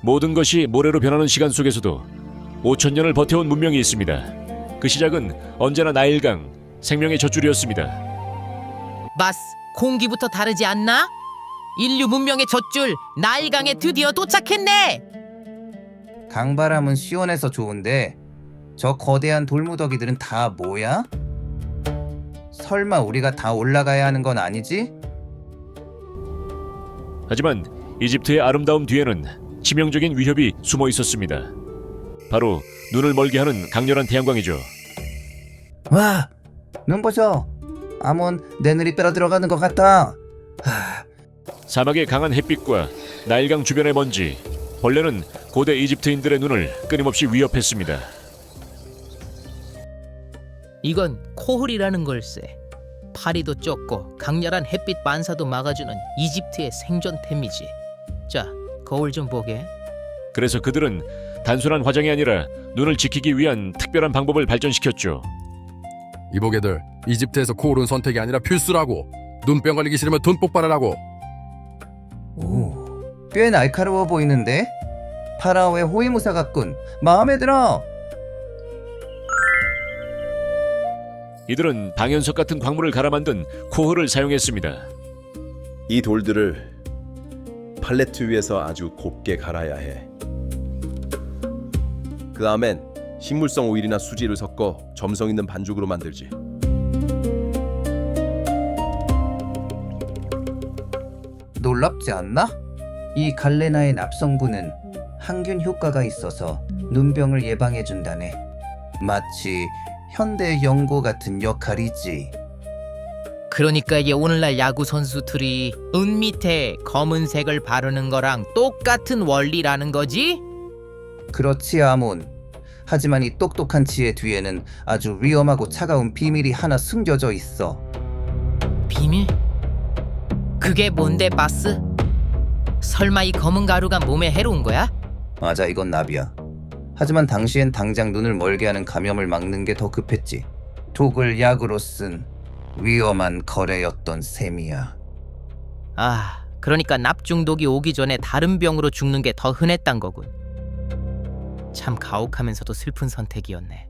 모든 것이 모래로 변하는 시간 속에서도 5,000년을 버텨온 문명이 있습니다. 그 시작은 언제나 나일강, 생명의 젖줄이었습니다. 마스, 공기부터 다르지 않나? 인류 문명의 젖줄 나일강에 드디어 도착했네. 강바람은 시원해서 좋은데 저 거대한 돌무더기들은 다 뭐야? 설마 우리가 다 올라가야 하는 건 아니지? 하지만 이집트의 아름다움 뒤에는 치명적인 위협이 숨어 있었습니다. 바로 눈을 멀게 하는 강렬한 태양광이죠. 와! 눈 보셔! 아몬 내 눈이 빼러 들어가는 것 같다. 사막의 강한 햇빛과 나일강 주변의 먼지, 벌레는 고대 이집트인들의 눈을 끊임없이 위협했습니다. 이건 코홀이라는 걸세. 파리도 좁고 강렬한 햇빛 반사도 막아주는 이집트의 생존템이지. 자, 거울 좀 보게. 그래서 그들은 단순한 화장이 아니라 눈을 지키기 위한 특별한 방법을 발전시켰죠. 이보게들, 이집트에서 코올은 선택이 아니라 필수라고. 눈병 걸리기 싫으면 돈 폭발하라고. 오, 꽤 날카로워 보이는데? 파라오의 호위무사 같군. 마음에 들어! 이들은 방연석 같은 광물을 갈아 만든 코흐를 사용했습니다. 이 돌들을 팔레트 위에서 아주 곱게 갈아야 해. 그 다음엔 식물성 오일이나 수지를 섞어 점성 있는 반죽으로 만들지. 놀랍지 않나? 이 갈레나의 납성분은 항균 효과가 있어서 눈병을 예방해준다네. 마치 현대 연고 같은 역할이지. 그러니까 이게 오늘날 야구 선수들이 눈 밑에 검은색을 바르는 거랑 똑같은 원리라는 거지? 그렇지 아몬. 하지만 이 똑똑한 지혜 뒤에는 아주 위험하고 차가운 비밀이 하나 숨겨져 있어. 비밀? 그게 뭔데, 바스? 설마 이 검은 가루가 몸에 해로운 거야? 맞아, 이건 납이야. 하지만 당시엔 당장 눈을 멀게 하는 감염을 막는 게 더 급했지. 독을 약으로 쓴 위험한 거래였던 셈이야. 아, 그러니까 납 중독이 오기 전에 다른 병으로 죽는 게 더 흔했단 거군. 참 가혹하면서도 슬픈 선택이었네.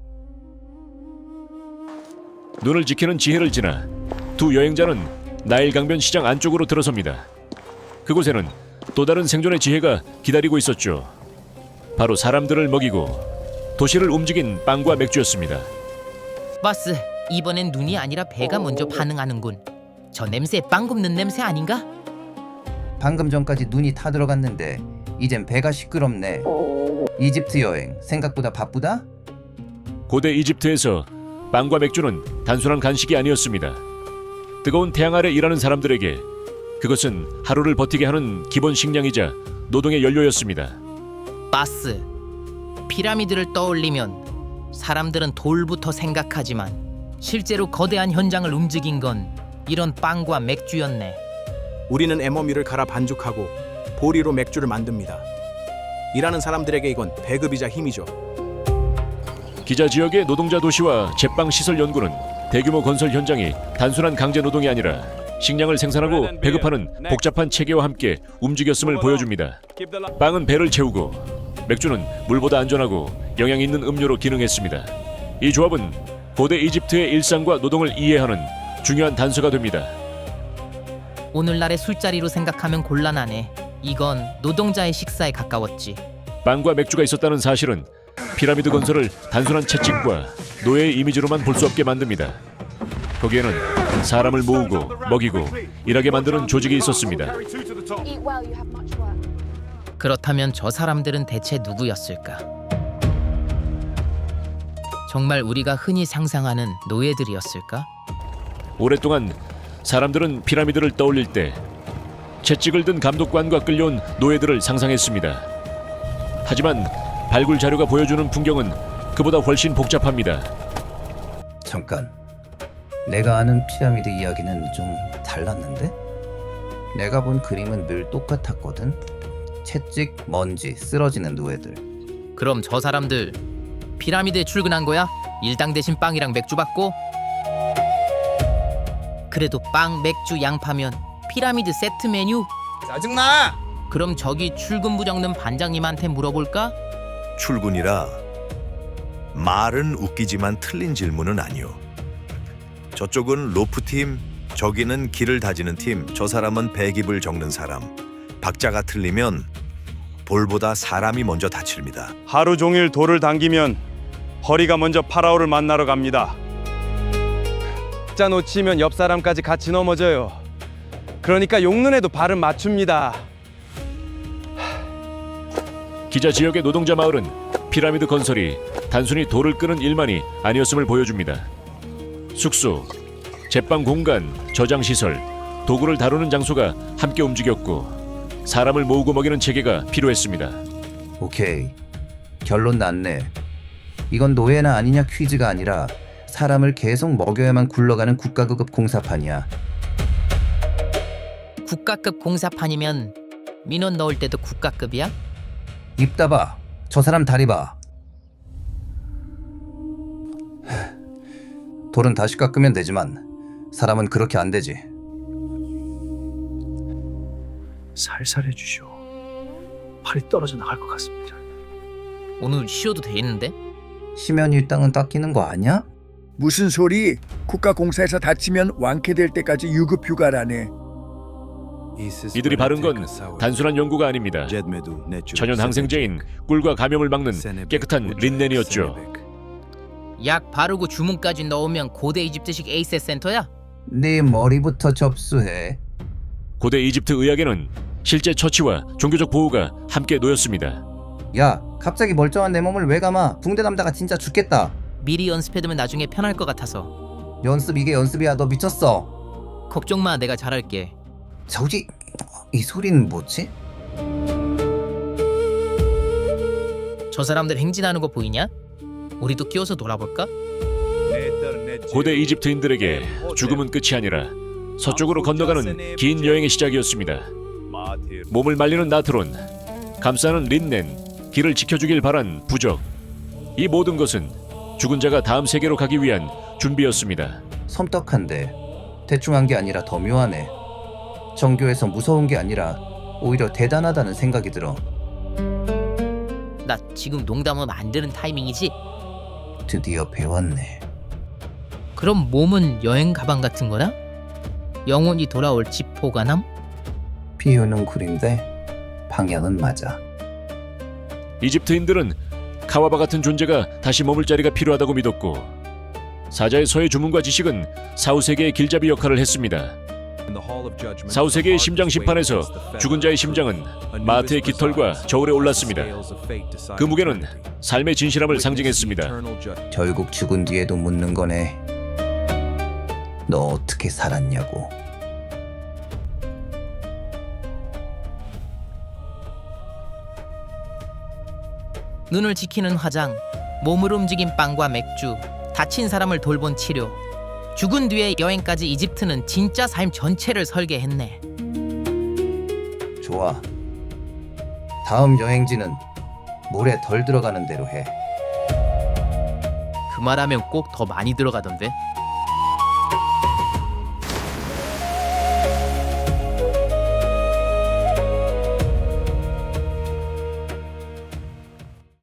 눈을 지키는 지혜를 지나 두 여행자는 나일 강변 시장 안쪽으로 들어섭니다. 그곳에는 또 다른 생존의 지혜가 기다리고 있었죠. 바로 사람들을 먹이고 도시를 움직인 빵과 맥주였습니다. 바스, 이번엔 눈이 아니라 배가 먼저 반응하는군. 저 냄새 빵 굽는 냄새 아닌가? 방금 전까지 눈이 타들어갔는데 이젠 배가 시끄럽네. 이집트 여행 생각보다 바쁘다? 고대 이집트에서 빵과 맥주는 단순한 간식이 아니었습니다. 뜨거운 태양 아래 일하는 사람들에게 그것은 하루를 버티게 하는 기본 식량이자 노동의 연료였습니다. 바스, 피라미드를 떠올리면 사람들은 돌부터 생각하지만 실제로 거대한 현장을 움직인 건 이런 빵과 맥주였네. 우리는 에머미를 갈아 반죽하고 보리로 맥주를 만듭니다. 일하는 사람들에게 이건 배급이자 힘이죠. 기자 지역의 노동자 도시와 제빵 시설 연구는 대규모 건설 현장이 단순한 강제 노동이 아니라 식량을 생산하고 배급하는 복잡한 체계와 함께 움직였음을 보여줍니다. 빵은 배를 채우고 맥주는 물보다 안전하고 영양 있는 음료로 기능했습니다. 이 조합은 고대 이집트의 일상과 노동을 이해하는 중요한 단서가 됩니다. 오늘날의 술자리로 생각하면 곤란하네. 이건 노동자의 식사에 가까웠지. 빵과 맥주가 있었다는 사실은 피라미드 건설을 단순한 채찍과 노예의 이미지로만 볼 수 없게 만듭니다. 거기에는 사람을 모으고 먹이고 일하게 만드는 조직이 있었습니다. Eat well, you have much work. 그렇다면 저 사람들은 대체 누구였을까? 정말 우리가 흔히 상상하는 노예들이었을까? 오랫동안 사람들은 피라미드를 떠올릴 때 채찍을 든 감독관과 끌려온 노예들을 상상했습니다. 하지만 발굴 자료가 보여주는 풍경은 그보다 훨씬 복잡합니다. 잠깐. 내가 아는 피라미드 이야기는 좀 달랐는데? 내가 본 그림은 늘 똑같았거든. 채찍, 먼지, 쓰러지는 노예들. 그럼 저 사람들 피라미드에 출근한 거야? 일당 대신 빵이랑 맥주 받고? 그래도 빵, 맥주, 양파면 피라미드 세트 메뉴? 짜증나! 그럼 저기 출근 부적는 반장님한테 물어볼까? 출근이라 말은 웃기지만 틀린 질문은 아니오. 저쪽은 로프팀, 저기는 길을 다지는 팀, 저 사람은 배깁을 적는 사람. 박자가 틀리면 볼보다 사람이 먼저 다칩니다. 하루 종일 돌을 당기면 허리가 먼저 파라오를 만나러 갑니다. 박자 놓치면 옆 사람까지 같이 넘어져요. 그러니까 용눈에도 발은 맞춥니다. 기자 지역의 노동자 마을은 피라미드 건설이 단순히 돌을 끄는 일만이 아니었음을 보여줍니다. 숙소, 제빵 공간, 저장 시설, 도구를 다루는 장소가 함께 움직였고 사람을 모으고 먹이는 체계가 필요했습니다. 오케이. 결론 났네. 이건 노예나 아니냐 퀴즈가 아니라 사람을 계속 먹여야만 굴러가는 국가급 공사판이야. 국가급 공사판이면 민원 넣을 때도 국가급이야? 입 닫아. 저 사람 다리 봐. 돌은 다시 깎으면 되지만 사람은 그렇게 안 되지. 살살 해주시오. 팔이 떨어져 나갈 것 같습니다. 오늘 쉬어도 되겠는데? 쉬면 일당은 닦이는 거 아니야? 무슨 소리? 국가공사에서 다치면 완쾌될 때까지 유급 휴가라네. 이들이 바른 건 단순한 연구가 아닙니다. 천연 항생제인 꿀과 감염을 막는 깨끗한 린넨이었죠. 약 바르고 주문까지 넣으면 고대 이집트식 에이세 센터야? 네 머리부터 접수해. 고대 이집트 의학에는 실제 처치와 종교적 보호가 함께 놓였습니다. 야, 갑자기 멀쩡한 내 몸을 왜 감아? 붕대 감다가 진짜 죽겠다. 미리 연습해두면 나중에 편할 것 같아서. 연습 이게 연습이야. 너 미쳤어. 걱정 마, 내가 잘할게. 저기 이 소리는 뭐지? 저 사람들 행진하는 거 보이냐? 우리도 끼워서 놀아볼까? 고대 이집트인들에게 죽음은 끝이 아니라 서쪽으로 건너가는 긴 여행의 시작이었습니다. 몸을 말리는 나트론, 감싸는 린넨, 길을 지켜주길 바란 부적. 이 모든 것은 죽은 자가 다음 세계로 가기 위한 준비였습니다. 섬뜩한데 대충 한 게 아니라 더 묘하네. 정교해서 무서운 게 아니라 오히려 대단하다는 생각이 들어. 나 지금 농담하면 안 되는 타이밍이지? 드디어 배웠네. 그럼 몸은 여행 가방 같은 거나? 영혼이 돌아올 지포가남? 비유는 구린데 방향은 맞아. 이집트인들은 카와바 같은 존재가 다시 머물 자리가 필요하다고 믿었고 사자의 서의 주문과 지식은 사후세계의 길잡이 역할을 했습니다. 사후세계의 심장 심판에서 죽은 자의 심장은 마트의 깃털과 저울에 올랐습니다. 그 무게는 삶의 진실함을 상징했습니다. 결국 죽은 뒤에도 묻는 거네. 너 어떻게 살았냐고. 눈을 지키는 화장, 몸을 움직인 빵과 맥주, 다친 사람을 돌본 치료. 죽은 뒤의 여행까지 이집트는 진짜 삶 전체를 설계했네. 좋아. 다음 여행지는 물에 덜 들어가는 대로 해. 그 말하면 꼭 더 많이 들어가던데.